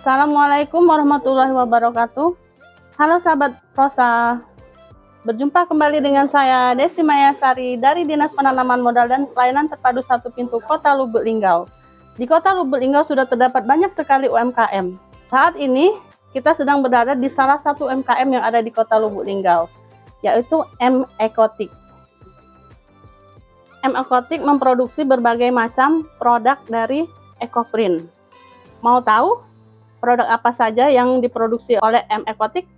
Assalamualaikum warahmatullahi wabarakatuh. Halo sahabat Prosa, berjumpa kembali dengan saya Desi Mayasari dari Dinas Penanaman Modal dan Pelayanan Terpadu Satu Pintu Kota Lubuk Linggau. Di Kota Lubuk Linggau sudah terdapat banyak sekali UMKM. Saat ini kita sedang berada di salah satu UMKM yang ada di Kota Lubuk Linggau, yaitu M Ekotik. M Ekotik memproduksi berbagai macam produk dari ekoprint. Mau tahu produk apa saja yang diproduksi oleh M Ekotik?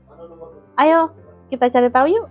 Ayo kita cari tahu yuk.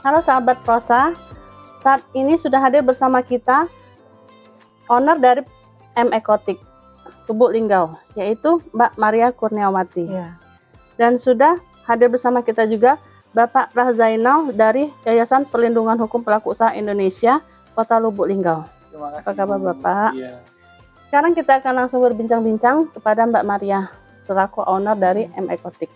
Halo sahabat Prosa, saat ini sudah hadir bersama kita owner dari M Ekotik Lubuk Linggau, yaitu Mbak Maria Kurniawati. Ya. Dan sudah hadir bersama kita juga Bapak Rahzainal dari Yayasan Perlindungan Hukum Pelaku Usaha Indonesia Kota Lubuk Linggau. Terima kasih. Apa kabar Bapak? Iya. Sekarang kita akan langsung berbincang-bincang kepada Mbak Maria selaku owner dari M Ekotik.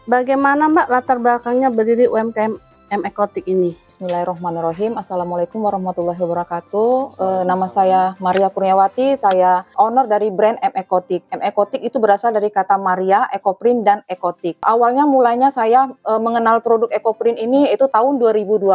Bagaimana Mbak latar belakangnya berdiri UMKM M Ekotik ini? Bismillahirrahmanirrahim. Assalamualaikum warahmatullahi wabarakatuh. Nama saya Maria Kurniawati. Saya owner dari brand M Ekotik. M Ekotik itu berasal dari kata Maria, ekoprint, dan ekotik. Awalnya mulanya saya mengenal produk ekoprint ini itu tahun 2020,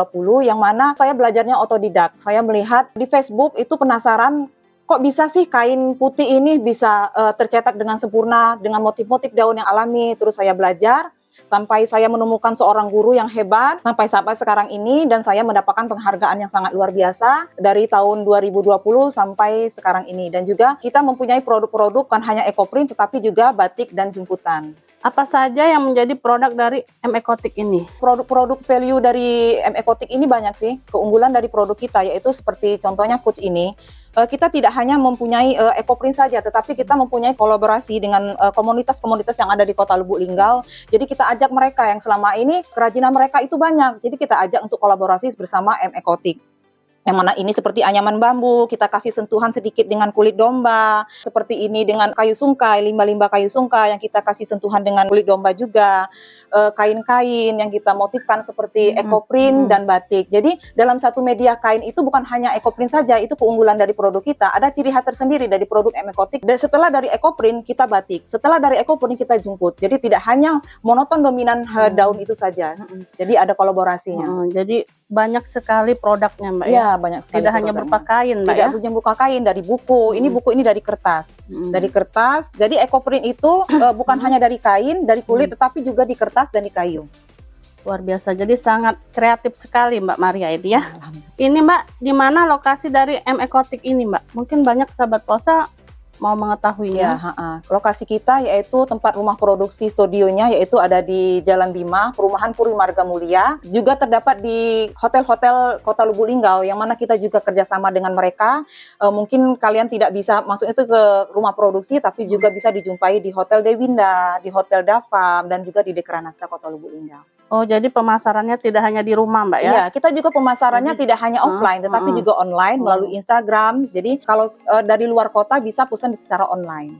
yang mana saya belajarnya otodidak. Saya melihat di Facebook itu penasaran, kok bisa sih kain putih ini bisa tercetak dengan sempurna, dengan motif-motif daun yang alami. Terus saya belajar, sampai saya menemukan seorang guru yang hebat sampai sekarang ini, dan saya mendapatkan penghargaan yang sangat luar biasa dari tahun 2020 sampai sekarang ini. Dan juga kita mempunyai produk-produk bukan hanya ekoprint tetapi juga batik dan jemputan. Apa saja yang menjadi produk dari M Ekotik ini? Produk-produk value dari M Ekotik ini banyak sih. Keunggulan dari produk kita yaitu seperti contohnya pouch ini. Kita tidak hanya mempunyai ekoprint saja, tetapi kita mempunyai kolaborasi dengan komunitas-komunitas yang ada di Kota Lubuk Linggau. Jadi kita ajak mereka yang selama ini kerajinan mereka itu banyak. Jadi kita ajak untuk kolaborasi bersama M Ekotik. Yang mana ini seperti anyaman bambu, kita kasih sentuhan sedikit dengan kulit domba. Seperti ini dengan kayu sungkai, limbah-limbah kayu sungkai yang kita kasih sentuhan dengan kulit domba juga. Kain-kain yang kita motifkan seperti ekoprint dan batik. Jadi dalam satu media kain itu bukan hanya ekoprint saja, itu keunggulan dari produk kita. Ada ciri khas tersendiri dari produk M Ekotik. Dan setelah dari ekoprint kita batik, setelah dari ekoprint kita jemput. Jadi tidak hanya monoton dominan daun itu saja. Jadi ada kolaborasinya. Jadi banyak sekali produknya Mbak ya? Banyak sekali. Tidak hanya berupa kain Mbak, tidak hanya berupa kain, dari buku. Ini buku ini dari kertas. Dari kertas. Jadi ekoprint itu bukan hanya dari kain, dari kulit, tetapi juga di kertas dan di kayu. Luar biasa. Jadi sangat kreatif sekali Mbak Maria ini ya. Ini Mbak, di mana lokasi dari M Ekotik ini Mbak? Mungkin banyak sahabat Prosa mau mengetahuinya. Lokasi kita yaitu tempat rumah produksi studionya yaitu ada di Jalan Bima, Perumahan Puri Marga Mulia. Juga terdapat di hotel-hotel Kota Lubuk Linggau, yang mana kita juga kerjasama dengan mereka. Mungkin kalian tidak bisa masuk itu ke rumah produksi, tapi juga bisa dijumpai di Hotel Dewinda, di Hotel Dafam, dan juga di Dekranasta Kota Lubuk Linggau. Oh, jadi pemasarannya tidak hanya di rumah Mbak ya? Iya, kita juga pemasarannya tidak hanya offline, tetapi juga online melalui Instagram. Jadi kalau dari luar kota bisa pesan secara online.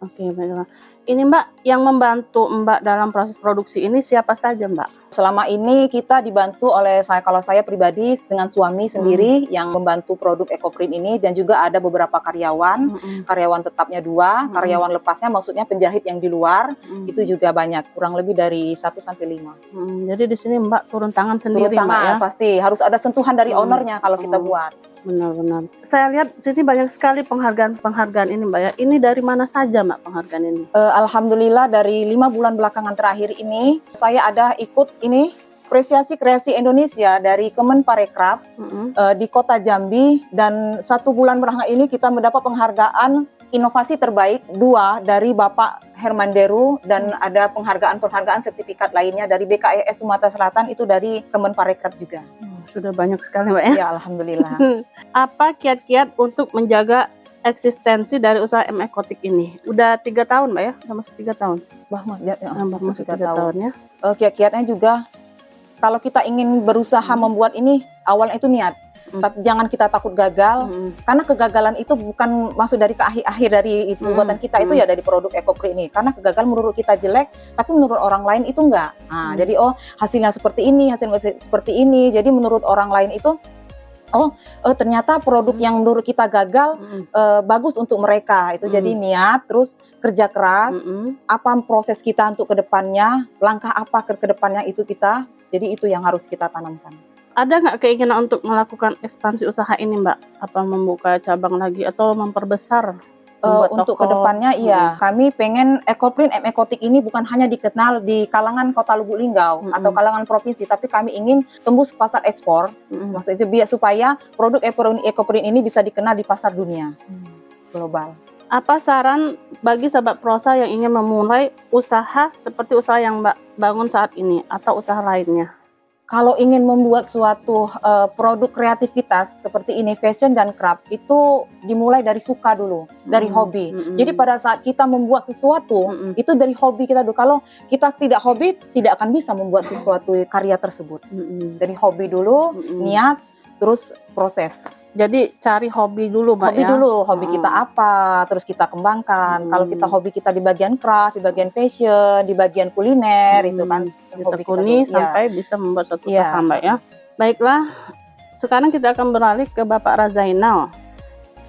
Oke, baiklah. Ini Mbak, yang membantu Mbak dalam proses produksi ini siapa saja Mbak? Selama ini kita dibantu oleh kalau saya pribadi dengan suami sendiri yang membantu produk ekoprint ini, dan juga ada beberapa karyawan, karyawan tetapnya 2, karyawan lepasnya maksudnya penjahit yang di luar, itu juga banyak, kurang lebih dari 1 sampai 5. Jadi di sini Mbak turun tangan sendiri Mbak ya? Pasti harus ada sentuhan dari ownernya kalau kita buat. Benar-benar. Saya lihat sini banyak sekali penghargaan ini Mbak ya. Ini dari mana saja Mbak penghargaan ini? Alhamdulillah dari 5 bulan belakangan terakhir ini saya ada ikut ini apresiasi kreasi Indonesia dari Kemenparekraf di Kota Jambi, dan 1 bulan belakangan ini kita mendapat penghargaan inovasi terbaik 2 dari Bapak Hermanderu, dan ada penghargaan sertifikat lainnya dari BKES Sumatera Selatan, itu dari Kemenparekraf juga. Sudah banyak sekali Mbak ya. Ya, alhamdulillah. Apa kiat-kiat untuk menjaga eksistensi dari usaha M Ekotik ini? Udah 3 tahun Mbak ya? Udah masuk 3 tahun? Masuk 3 tahun ya. Kiat-kiatnya juga, kalau kita ingin berusaha membuat ini, awalnya itu niat. Tapi jangan kita takut gagal, karena kegagalan itu bukan masuk dari akhir dari pembuatan kita, itu ya dari produk EcoPrint ini. Karena kegagalan menurut kita jelek, tapi menurut orang lain itu enggak. Nah, jadi hasilnya seperti ini, hasilnya seperti ini. Jadi menurut orang lain itu ternyata produk yang menurut kita gagal bagus untuk mereka. Itu jadi niat, terus kerja keras, apa proses kita untuk kedepannya, langkah apa ke kedepannya itu kita. Jadi itu yang harus kita tanamkan. Ada nggak keinginan untuk melakukan ekspansi usaha ini Mbak? Apa membuka cabang lagi atau memperbesar? Untuk kedepannya iya, kami pengen EcoPrint M Ekotik ini bukan hanya dikenal di kalangan Kota Lubuk Linggau atau kalangan provinsi, tapi kami ingin tembus pasar ekspor. Maksudnya itu biar supaya produk EcoPrint ini bisa dikenal di pasar dunia global. Apa saran bagi sahabat prosa yang ingin memulai usaha seperti usaha yang Mbak bangun saat ini atau usaha lainnya? Kalau ingin membuat suatu produk kreativitas seperti ini, fashion dan craft, itu dimulai dari suka dulu, dari hobi. Jadi pada saat kita membuat sesuatu, itu dari hobi kita dulu. Kalau kita tidak hobi, tidak akan bisa membuat sesuatu karya tersebut. Dari hobi dulu, niat, terus proses. Jadi cari hobi dulu Mbak hobi ya? Dulu, hobi kita apa, terus kita kembangkan. Kalau kita hobi kita di bagian craft, di bagian fashion, di bagian kuliner, itu kan. Ditekuni sampai bisa membuat suatu usaha Mbak ya. Baiklah, sekarang kita akan beralih ke Bapak Razainal.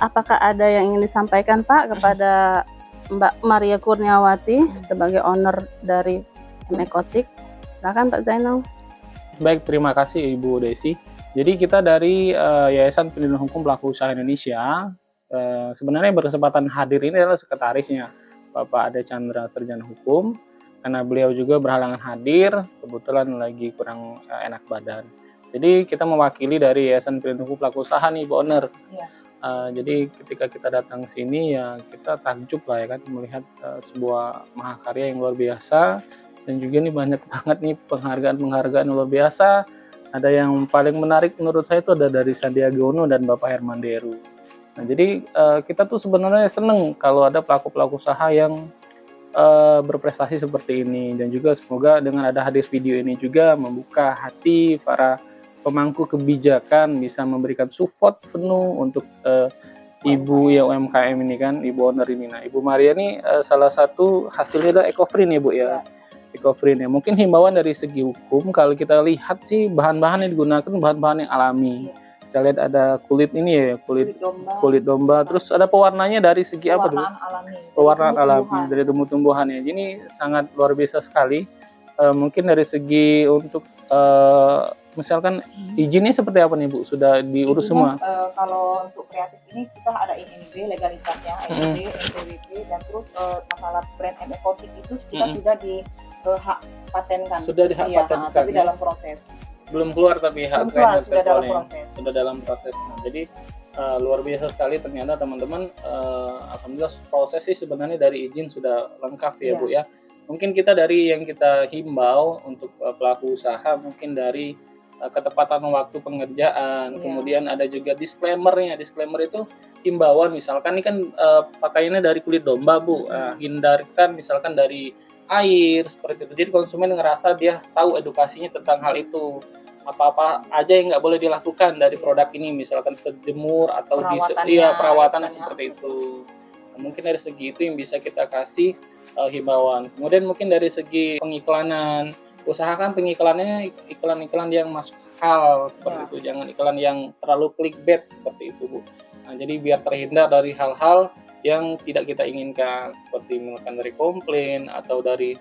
Apakah ada yang ingin disampaikan Pak kepada Mbak Maria Kurniawati sebagai owner dari M Ekotik? Silakan Pak Zainal. Baik, terima kasih Ibu Desi. Jadi kita dari Yayasan Pelindung Hukum Pelaku Usaha Indonesia, sebenarnya berkesempatan hadir ini adalah sekretarisnya, Bapak Ade Chandra, Sarjana Hukum, karena beliau juga berhalangan hadir, kebetulan lagi kurang enak badan. Jadi kita mewakili dari Yayasan Pelindung Hukum Pelaku Usaha nih, Bu Owner. Jadi ketika kita datang sini ya kita takjub lah ya kan, melihat sebuah mahakarya yang luar biasa, dan juga nih banyak banget nih penghargaan yang luar biasa. Ada yang paling menarik menurut saya itu ada dari Sandiaga Uno dan Bapak Hermanderu. Nah, jadi kita tuh sebenarnya seneng kalau ada pelaku-pelaku usaha yang berprestasi seperti ini, dan juga semoga dengan ada hadir video ini juga membuka hati para pemangku kebijakan, bisa memberikan support penuh untuk ibu ya UMKM ini kan, ibu owner ini. Nah, Ibu Maria ini salah satu hasilnya adalah EcoPrint ya Bu ya. EcoPrint ya. Mungkin himbauan dari segi hukum, kalau kita lihat sih bahan-bahan yang digunakan bahan-bahan yang alami. Saya lihat ada kulit ini ya, kulit domba, terus ada pewarnanya dari segi apa tuh? Pewarnaan alami dari tumbuh-tumbuhan ya. Ini sangat luar biasa sekali. Mungkin dari segi untuk misalkan izinnya seperti apa nih Bu? Sudah diurus semua? Kalau untuk kreatif ini kita ada INB legalitasnya, INB, NPWP, dan terus masalah brand M Ekotik itu kita sudah di hak patenkan. Sudah di hak patenkan. Tapi dalam proses. Belum keluar tapi hak sudah dalam proses. Sudah dalam proses. Nah, jadi luar biasa sekali ternyata teman-teman. Alhamdulillah proses sih sebenarnya dari izin sudah lengkap ya Bu ya. Mungkin kita dari yang kita himbau untuk pelaku usaha, mungkin dari ketepatan waktu pengerjaan, kemudian ada juga disclaimer-nya. Disclaimer itu himbauan, misalkan ini kan pakaiannya dari kulit domba Bu, hindarkan misalkan dari air seperti itu. Jadi konsumen ngerasa dia tahu edukasinya tentang hal itu. Apa-apa aja yang nggak boleh dilakukan dari produk ini, misalkan terjemur atau perawatannya seperti itu. Nah, mungkin dari segi itu yang bisa kita kasih himbauan. Kemudian mungkin dari segi pengiklanan, usahakan pengiklanannya iklan-iklan yang masuk akal seperti itu, jangan iklan yang terlalu clickbait seperti itu Bu. Nah, jadi biar terhindar dari hal-hal yang tidak kita inginkan, seperti misalkan dari komplain atau dari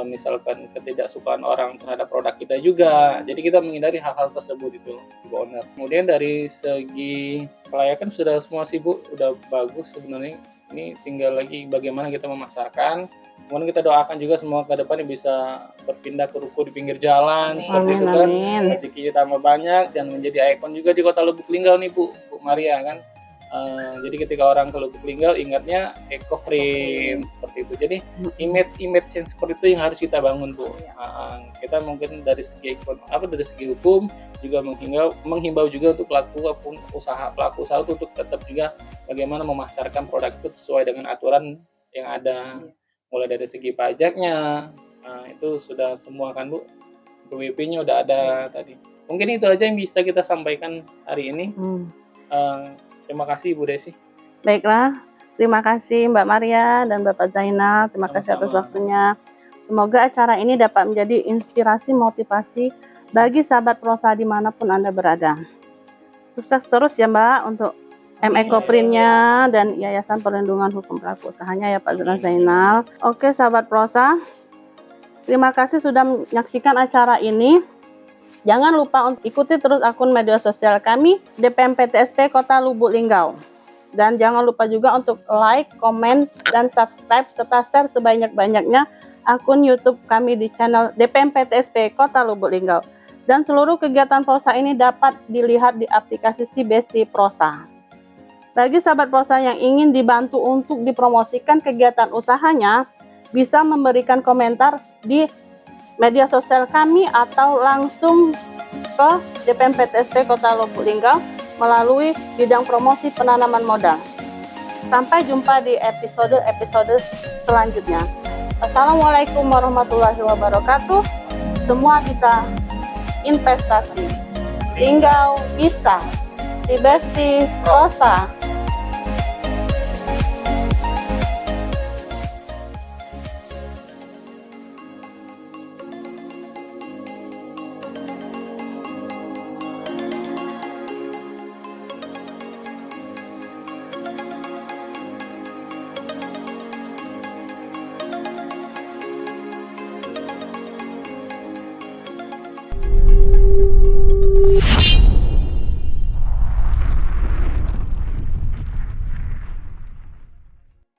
misalkan ketidaksukaan orang terhadap produk kita juga. Jadi kita menghindari hal-hal tersebut itu, Bu Owner. Kemudian dari segi kelayakan sudah semua sih Bu, udah bagus sebenarnya. Ini tinggal lagi bagaimana kita memasarkan. Kemudian kita doakan juga semua ke depannya bisa berpindah ke ruko di pinggir jalan seperti itu kan. Rezekinya tambah banyak dan menjadi ikon juga di Kota Lubuk Linggau nih Bu Maria kan. Jadi ketika orang ke Lubuk Linggau ingatnya eco-friend seperti itu. Jadi image yang seperti itu yang harus kita bangun Bu. Kita mungkin dari segi dari segi hukum juga menghimbau juga untuk pelaku usaha untuk tetap juga bagaimana memasarkan produk itu sesuai dengan aturan yang ada. Mulai dari segi pajaknya, itu sudah semua kan Bu. PWP-nya udah ada tadi. Mungkin itu aja yang bisa kita sampaikan hari ini. Terima kasih Ibu Desi. Baiklah, terima kasih Mbak Maria dan Bapak Zainal. Terima kasih atas waktunya. Semoga acara ini dapat menjadi inspirasi motivasi bagi sahabat prosa dimanapun Anda berada. Sukses terus ya Mbak untuk Ecoprint-nya dan Yayasan Perlindungan Hukum Pelaku Usahanya ya Pak Zainal. Oke sahabat prosa, terima kasih sudah menyaksikan acara ini. Jangan lupa untuk ikuti terus akun media sosial kami DPMPTSP Kota Lubuk Linggau. Dan jangan lupa juga untuk like, komen, dan subscribe serta share sebanyak-banyaknya akun YouTube kami di channel DPMPTSP Kota Lubuk Linggau. Dan seluruh kegiatan prosa ini dapat dilihat di aplikasi Si Besti Prosa. Bagi sahabat prosa yang ingin dibantu untuk dipromosikan kegiatan usahanya, bisa memberikan komentar di media sosial kami atau langsung ke DPMPTSP Kota Lubuk Linggau melalui bidang promosi penanaman modal. Sampai jumpa di episode selanjutnya. Assalamualaikum warahmatullahi wabarakatuh. Semua bisa investasi. Linggau bisa. Si Besti Prosa.